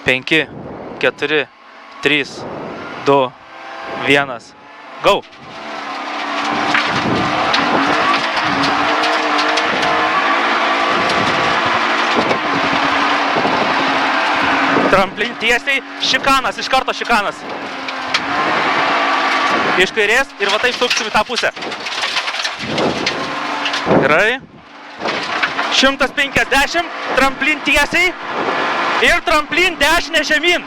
5, 4, 3, 2, 1. Go! Tramplin tiesiai, šikanas, iš karto šikanas. Iš kairės ir va taip suksim į tą pusę. Gerai. 150, tramplin tiesiai ir tramplin dešinę žemyn.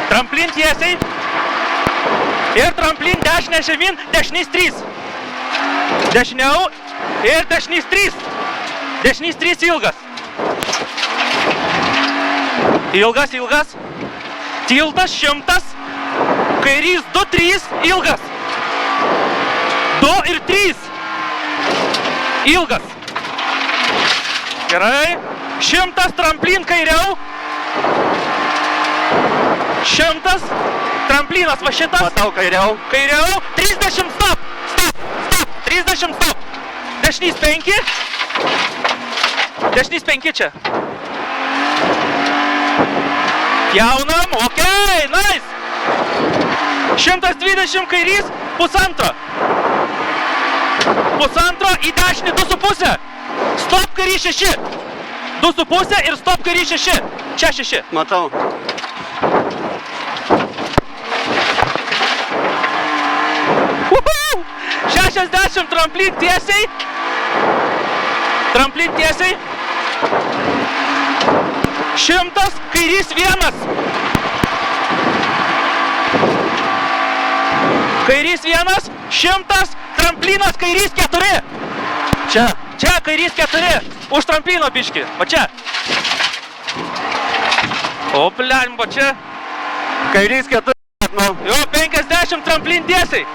Tramplin tiesiai ir tramplin dešinę žemyn, dešinys 3. Dešiniau ir dešinys 3. Dešinys 3 ilgas. Ilgas, ilgas. Tiltas 100. Kairys 2, 3. Ilgas. 2 ir 3. Ilgas. Gerai. 100 tramplin kairiau. 100. Tramplinas va šitas. Matau kairiau. Kairiau. 30 stop. Stop. Stop. 30 stop. Dešinys 5. Dešinys 5 čia. Jaunam, okei, nice. 120 kairys, pusantro. Pusantro į dešinį 2,5. Stop kairys 6. 2,5 ir stop kairys 6. Čia 6. Matau. Uhu! 60 tramplin tiesiai. Tramplin tiesiai. 100 kairys 1. Kairys 1, 100, tramplinas kairys 4. Čia. Čia kairys 4. Už tramplino biškį. Va čia. O, blemba, čia. Kairys 4. Jo, 50 tramplin tiesiai.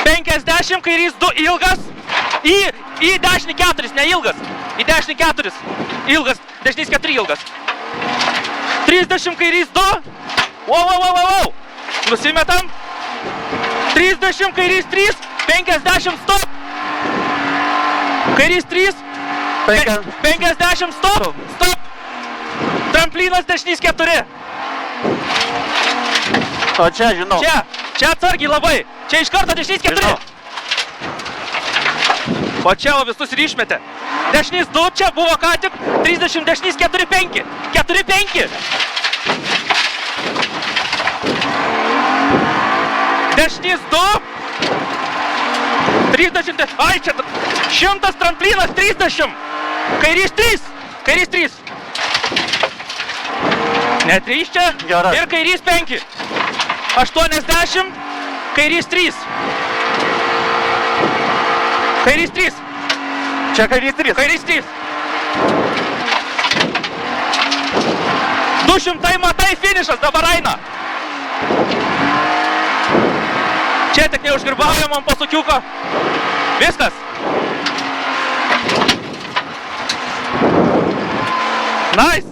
50 kairys 2 ilgas. Į dešinį 4, ne ilgas. Į dešinį 4. Ilgas. Dešinys 4 ilgas. 30 kairys 2. Wow. Nusimetam. 30 kairys 3. 50 stop. Kairys 3. 50 stop. Stop. Tramplinas dešinys 4. O čia, žinau. Čia atsargiai labai. Čia iš karto dešinys 4. Žinau. O čia visus ir išmetė. Dešinys 2, čia buvo ką tik 30, dešinys 4, 5. 4, 5. Dešinys 2. 30, ai čia 100 tramplinas 30. Kairys 3. Kairys 3. Ne 3 čia. Gerai. Ir kairys 5. 80. Kairys 3. Kairys 3. Čia kairys 3. Kairys 3. 200 matai finišas, dabar eina. Čia tik neužgirbaujam ant pasukiuko. Viskas. Nice.